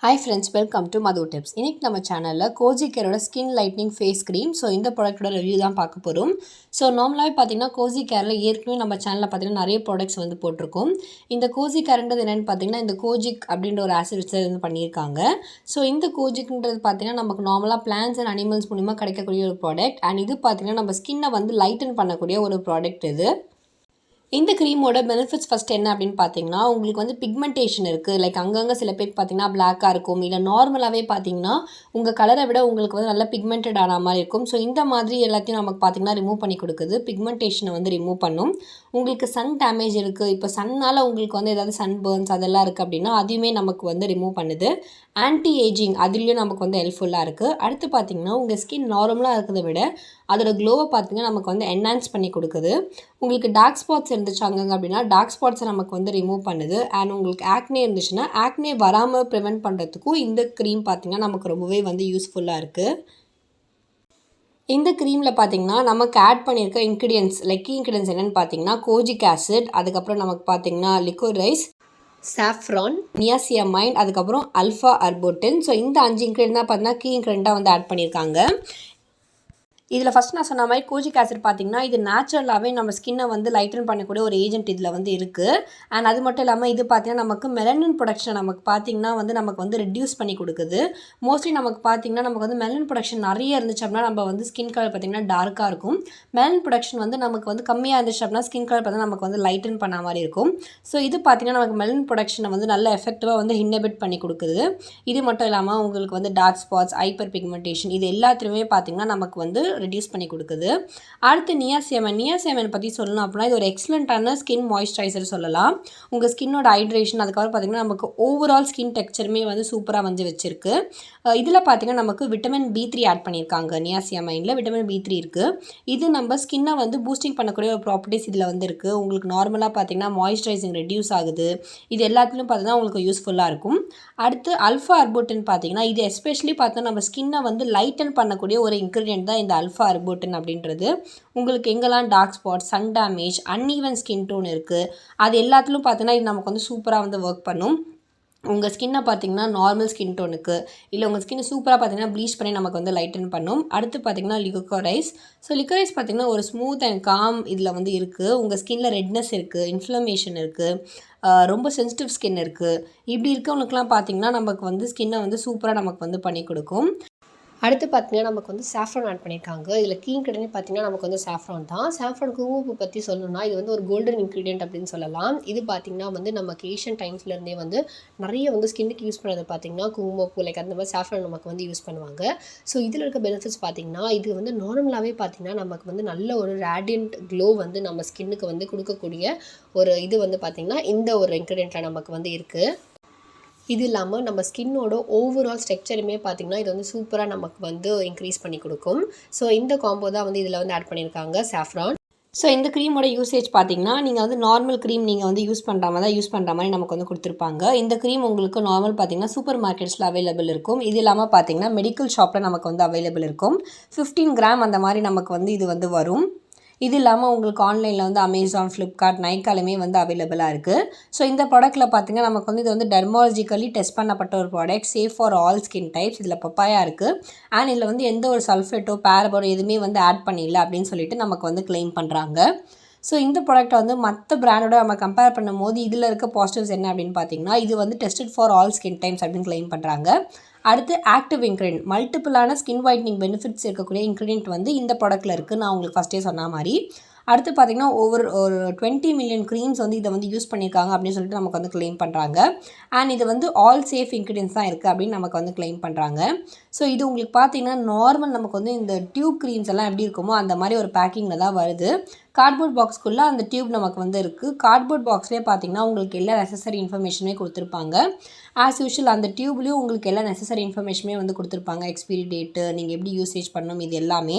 Hi friends, welcome to Madhu Tips. இன்னைக்கு நம்ம சேனலில் கோஜி கேரோட skin lightening face cream. So இந்த ப்ராடக்ட்டோட ரிவ்யூ தான் பார்க்க போகிறோம். ஸோ நார்மலாகவே பார்த்தீங்கன்னா கோஜி கேரில் ஏற்கனவே நம்ம சேனலில் பார்த்தீங்கன்னா நிறைய ப்ராடக்ட்ஸ் வந்து போட்டிருக்கோம். இந்த கோஜி கேர்ன்றது என்னென்னு பார்த்தீங்கன்னா இந்த கோஜிக் அப்படின்ற ஒரு ஆசிட் வச்சு வந்து பண்ணியிருக்காங்க. ஸோ இந்த கோஜிக்ன்றது பார்த்தீங்கன்னா நமக்கு நார்மலாக பிளான்ஸ் அண்ட் அனிமல்ஸ் மூலிமா கிடைக்கக்கூடிய ஒரு ப்ராடக்ட். அண்ட் இது பார்த்தீங்கன்னா நம்ம ஸ்கின்னை வந்து லைட்டன் பண்ணக்கூடிய ஒரு ப்ராடக்ட் இது. இந்த க்ரீமோட பெனிஃபிட்ஸ் ஃபஸ்ட் என்ன அப்படின்னு பார்த்தீங்கன்னா உங்களுக்கு வந்து பிக்மெண்டேஷன் இருக்குது. லைக் அங்கங்கே சில பேருக்கு பார்த்தீங்கன்னா பிளாக்காக இருக்கும், இல்லை நார்மலாகவே பார்த்தீங்கன்னா உங்கள் கலரை விட உங்களுக்கு வந்து நல்லா பிக்மெண்டட் ஆன மாதிரி இருக்கும். ஸோ இந்த மாதிரி எல்லாத்தையும் நமக்கு பார்த்தீங்கன்னா ரிமூவ் பண்ணி கொடுக்குது. பிக்மெண்டேஷனை வந்து ரிமூவ் பண்ணும். உங்களுக்கு சன் டேமேஜ் இருக்குது, இப்போ சன்னால் உங்களுக்கு வந்து ஏதாவது சன் பர்ன்ஸ் அதெல்லாம் இருக்குது அப்படின்னா அதையுமே நமக்கு வந்து ரிமூவ் பண்ணுது. ஆன்டி ஏஜிங் அதுலேயும் நமக்கு வந்து ஹெல்ப்ஃபுல்லாக இருக்குது. அடுத்து பார்த்தீங்கன்னா உங்கள் ஸ்கின் நார்மலாக இருக்கிறத விட அதோட க்ளோவை பார்த்தீங்கன்னா நமக்கு வந்து என்ஹான்ஸ் பண்ணி கொடுக்குது. உங்களுக்கு டார்க் ஸ்பாட்ஸ் இருந்துச்சாங்க அப்படின்னா டார்க் ஸ்பாட்ஸை நமக்கு வந்து ரிமூவ் பண்ணுது. அண்ட் உங்களுக்கு ஆக்னே இருந்துச்சுன்னா ஆக்னே வராமல் ப்ரிவெண்ட் பண்ணுறதுக்கும் இந்த க்ரீம் பார்த்திங்கன்னா நமக்கு ரொம்பவே வந்து யூஸ்ஃபுல்லாக இருக்குது. இந்த க்ரீமில் பார்த்தீங்கன்னா நமக்கு ஆட் பண்ணியிருக்க இன்க்ரீடியன்ட்ஸ் லைக் கீ இன்க்ரீடியன்ட்ஸ் என்னென்னு பார்த்தீங்கன்னா கோஜிக் ஆசிட், அதுக்கப்புறம் நமக்கு பார்த்தீங்கன்னா லிக்கோரைஸ், சாஃப்ரான், நியாசியமைன், அதுக்கப்புறம் அல்ஃபா அர்போட்டின். ஸோ இந்த 5 இன்க்ரீடியன்ட் தான் பார்த்தீங்கன்னா கீ இன்க்ரீடியண்ட்டாக வந்து ஆட் பண்ணியிருக்காங்க. இதில் ஃபஸ்ட் நான் சொன்ன மாதிரி கோஜிக் ஆசிட் பார்த்திங்கன்னா இது நேச்சுரலாகவே நம்ம ஸ்கின்னை வந்து லைட்டன் பண்ணக்கூடிய ஒரு ஏஜென்ட் இதில் வந்து இருக்குது. அண்ட் அது மட்டும் இல்லாமல் இது பார்த்திங்கன்னா நமக்கு மெலனின் ப்ரொடக்ஷனை நமக்கு பார்த்திங்கன்னா வந்து நமக்கு வந்து ரெடியூஸ் பண்ணி கொடுக்குது. மோஸ்ட்லி நமக்கு பார்த்திங்கன்னா நமக்கு வந்து மெலனின் ப்ரொடக்ஷன் நிறைய இருந்துச்சு அப்படின்னா நம்ம வந்து ஸ்கின் கலர் பார்த்திங்கன்னா டார்க்காக இருக்கும். மெலனின் ப்ரொடக்ஷன் வந்து நமக்கு வந்து கம்மியாக இருந்துச்சு அப்படின்னா ஸ்கின் கலர் பார்த்தா நமக்கு வந்து லைட்டன் பண்ண மாதிரி இருக்கும். ஸோ இது பார்த்திங்கன்னா நமக்கு மெலனின் ப்ரொடக்ஷனை வந்து நல்ல எஃபெக்டிவாக வந்து இன்ஹிபிட் பண்ணி கொடுக்குது. இது மட்டும் இல்லாமல் உங்களுக்கு வந்து டார்க் ஸ்பாட்ஸ், ஹைப்பர் பிக்மெண்டேஷன் இது எல்லாத்துலேயுமே பார்த்திங்கன்னா நமக்கு வந்து ரெடியூஸ் பண்ணி கொடுக்குது. அடுத்து நியாசியமைன் பற்றி சொல்லணும் அப்படின்னா இது ஒரு எக்ஸலண்ட்டான ஸ்கின் மாய்ஸ்சரைசர் சொல்லலாம். உங்கள் ஸ்கின்னோட ஹைட்ரேஷன் அதுக்கப்புறம் பார்த்திங்கன்னா நமக்கு ஓவரால் ஸ்கின் டெக்ஸ்சருமே வந்து சூப்பராக வந்து வச்சுருக்கு. இதில் பார்த்திங்கன்னா நமக்கு விட்டமின் B3 ஆட் பண்ணியிருக்காங்க. நியாசியமைனில் விட்டமின் B3 இருக்குது. இது நம்ம ஸ்கின்னை வந்து பூஸ்டிங் பண்ணக்கூடிய ஒரு ப்ராப்பர்ட்டிஸ் இதில் வந்து இருக்குது. உங்களுக்கு நார்மலாக பார்த்திங்கன்னா மாய்ஸ்சரைசிங் ரெடியூஸ் ஆகுது. இது எல்லாத்துலேயும் பார்த்திங்கன்னா உங்களுக்கு யூஸ்ஃபுல்லாக இருக்கும். அடுத்து அல்ஃபா அர்போட்டின் பார்த்திங்கன்னா இது எஸ்பெஷலி பார்த்தா நம்ம ஸ்கின்னை வந்து லைட்டன் பண்ணக்கூடிய ஒரு இன்க்ரீடியன்ட் தான் இந்த அல்ஃபா அர்போட்டின் அப்படின்றது. உங்களுக்கு எங்கெல்லாம் dark spot, sun damage, uneven skin tone இருக்குது அது எல்லாத்துலையும் பார்த்தீங்கன்னா இது நமக்கு வந்து சூப்பராக வந்து ஒர்க் பண்ணும். உங்கள் ஸ்கின்னை பார்த்தீங்கன்னா நார்மல் ஸ்கின் டோனுக்கு இல்லை உங்கள் ஸ்கின்னை சூப்பராக பார்த்தீங்கன்னா ப்ளீச் பண்ணி நமக்கு வந்து லைட்டன் பண்ணும். அடுத்து பார்த்தீங்கன்னா லிக்கோரைஸ். ஸோ லிக்கோரைஸ் பார்த்தீங்கன்னா ஒரு ஸ்மூத் அண்ட் காம் இதில் வந்து இருக்குது. உங்கள் ஸ்கின்னில் ரெட்னஸ் இருக்குது, இன்ஃப்ளமேஷன் இருக்குது, ரொம்ப சென்சிட்டிவ் ஸ்கின் இருக்குது. இப்படி இருக்கவங்களுக்குலாம் பார்த்தீங்கன்னா நமக்கு வந்து ஸ்கின்னை வந்து சூப்பராக நமக்கு வந்து பண்ணி கொடுக்கும். அடுத்து பார்த்தீங்கன்னா நமக்கு வந்து சாஃப்ரான் ஆட் பண்ணியிருக்காங்க. இதில் கீ இன்க்ரீடியன்ட் பார்த்தீங்கன்னா நமக்கு வந்து சாஃப்ரான் தான். சாஃப்ரான் குங்குமப்பூ பற்றி சொல்லணும்னா இது வந்து ஒரு கோல்டன் இன்க்ரீடியன்ட் அப்படின்னு சொல்லலாம். இது பார்த்திங்கன்னா வந்து நமக்கு ஏஷியன் டைம்ஸ்லேருந்தே வந்து நிறைய வந்து ஸ்கின்னுக்கு யூஸ் பண்ணுறது பார்த்திங்கன்னா குங்குமப்பூ லைக் அந்த மாதிரி சாஃப்ரான் நமக்கு வந்து யூஸ் பண்ணுவாங்க. ஸோ இதில் இருக்க பெனிஃபிட்ஸ் பார்த்திங்கன்னா இது வந்து நார்மலாகவே பார்த்திங்கன்னா நமக்கு வந்து நல்ல ஒரு ரேடியன்ட் க்ளோ வந்து நம்ம ஸ்கின்னுக்கு வந்து கொடுக்கக்கூடிய ஒரு இது வந்து பார்த்திங்கன்னா இந்த ஒரு இன்க்ரீடியண்ட்டில் நமக்கு வந்து இருக்குது. இது இல்லாமல் நம்ம ஸ்கின்னோட ஓவரால் ஸ்ட்ரக்சருமே பார்த்திங்கன்னா இது வந்து சூப்பராக நமக்கு வந்து இன்க்ரீஸ் பண்ணி கொடுக்கும். ஸோ இந்த காம்போ தான் வந்து இதில் வந்து ஆட் பண்ணியிருக்காங்க சாஃப்ரான். ஸோ இந்த க்ரீமோட யூசேஜ் பார்த்திங்கன்னா நீங்கள் வந்து நார்மல் க்ரீம் நீங்கள் வந்து யூஸ் பண்ணுற மாதிரி நமக்கு வந்து கொடுத்துருப்பாங்க. இந்த க்ரீம் உங்களுக்கு நார்மல் பார்த்திங்கன்னா சூப்பர் மார்க்கெட்ஸில் அவைலபிள் இருக்கும். இது இல்லாமல் பார்த்திங்கன்னா மெடிக்கல் ஷாப்பில் நமக்கு வந்து அவைலபிள் இருக்கும். 15 கிராம் அந்த மாதிரி நமக்கு வந்து இது வந்து வரும். இது இல்லாமல் உங்களுக்கு ஆன்லைனில் வந்து அமேசான், ஃப்ளிப்கார்ட், நைக்காலுமே வந்து அவைலபிளாக இருக்குது. ஸோ இந்த ப்ராடக்ட்டில் பார்த்திங்கன்னா நமக்கு வந்து இது வந்து டெர்மாலஜிக்கலி டெஸ்ட் பண்ணப்பட்ட ஒரு product, safe for all skin types. இதில் பப்பாயா இருக்குது. அண்ட் இதில் வந்து எந்த ஒரு சல்ஃபேட்டோ பேரபனோ எதுவுமே வந்து ஆட் பண்ணிடல அப்படின்னு சொல்லிட்டு நமக்கு வந்து கிளைம் பண்ணுறாங்க. ஸோ இந்த ப்ராடக்ட்டை வந்து மற்ற பிராண்டோட நம்ம கம்பேர் பண்ணும்போது இதில் இருக்க பாசிட்டிவ்ஸ் என்ன அப்படின்னு பார்த்தீங்கன்னா இது வந்து tested for all skin types அப்படின்னு கிளைம் பண்ணுறாங்க. அடுத்து ஆக்டிவ் இன்க்ரீடியன்ட் மல்டிபிளான ஸ்கின் ஒயிட்னிங் பெனிஃபிட்ஸ் இருக்கக்கூடிய இன்க்ரீடியன்ட் வந்து இந்த ப்ராடக்ட்டில் இருக்குது. நான் உங்களுக்கு ஃபஸ்ட்டே சொன்ன மாதிரி. அடுத்து பார்த்திங்கன்னா ஒரு 20 மில்லியன் க்ரீம்ஸ் வந்து இதை வந்து யூஸ் பண்ணியிருக்காங்க அப்படின்னு சொல்லிட்டு நமக்கு வந்து கிளைம் பண்ணுறாங்க. அண்ட் இது வந்து ஆல் சேஃப் இன்க்ரீடியன்ஸ் தான் இருக்குது அப்படின்னு நமக்கு வந்து கிளைம் பண்ணுறாங்க. ஸோ இது உங்களுக்கு பார்த்திங்கன்னா நார்மல் நமக்கு வந்து இந்த டியூப் க்ரீம்ஸ் எல்லாம் எப்படி இருக்குமோ அந்த மாதிரி ஒரு பேக்கிங்கில் தான் வருது. கார்ட்போர்ட் பாக்ஸ்க்குள்ளே அந்த டியூப் நமக்கு வந்து இருக்குது. கார்ட்போர்ட் பாக்ஸ்லேயே பார்த்திங்கன்னா உங்களுக்கு எல்லா நெசசரி இன்ஃபர்மேஷனுமே கொடுத்துருப்பாங்க. ஆஸ் யூஷுவல் அந்த டியூப்லேயும் உங்களுக்கு எல்லா நெசசரி இன்ஃபர்மேஷனுமே வந்து கொடுத்துருப்பாங்க. எக்ஸ்பைரி டேட்டு, நீங்கள் எப்படி யூசேஜ் பண்ணணும், இது எல்லாமே.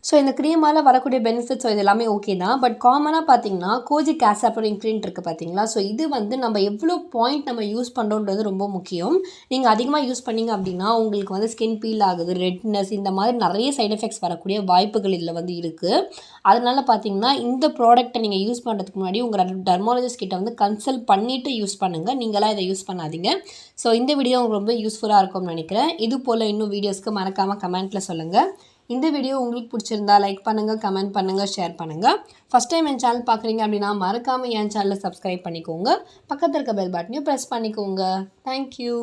ஸோ இந்த க்ரீமால் வரக்கூடிய பெனிஃபிட்ஸ் இது எல்லாமே ஓகே தான். பட் காமனாக பார்த்தீங்கன்னா கோஜிக் ஆசாப்போட இன்க்ரீடியன்ட் இருக்குது பார்த்தீங்களா. ஸோ இது வந்து நம்ம எவ்வளோ பாயிண்ட் நம்ம யூஸ் பண்ணுறோன்றது ரொம்ப முக்கியம். நீங்கள் அதிகமாக யூஸ் பண்ணிங்க அப்படின்னா உங்களுக்கு வந்து ஸ்கின் பீல் ஆகுது, ரெட்னஸ், இந்த மாதிரி நிறைய சைட் எஃபெக்ட்ஸ் வரக்கூடிய வாய்ப்புகள் இதில் வந்து இருக்குது. அதனால் பார்த்தீங்கன்னா இந்த ப்ராடக்ட்டை நீங்கள் யூஸ் பண்ணுறதுக்கு முன்னாடி உங்கள் டெர்மாலஜிஸ்ட் கிட்ட வந்து கன்சல்ட் பண்ணிவிட்டு யூஸ் பண்ணுங்கள். நீங்களாம் இதை யூஸ் பண்ணாதீங்க. ஸோ இந்த வீடியோ உங்களுக்கு ரொம்ப யூஸ்ஃபுல்லாக இருக்கும்னு நினைக்கிறேன். இது போல் இன்னும் வீடியோஸ்க்கு மறக்காமல் கமெண்ட்டில் சொல்லுங்கள். இந்த வீடியோ உங்களுக்கு பிடிச்சிருந்தா லைக் பண்ணுங்கள், கமெண்ட் பண்ணுங்கள், ஷேர் பண்ணுங்கள். ஃபஸ்ட் டைம் என் சேனல் பார்க்குறீங்க அப்படின்னா மறக்காமல் என் சேனலை சப்ஸ்கிரைப் பண்ணிக்கோங்க. பக்கத்தில் இருக்க பெல் பட்டனையும் ப்ரெஸ் பண்ணிக்கோங்க. தேங்க்யூ.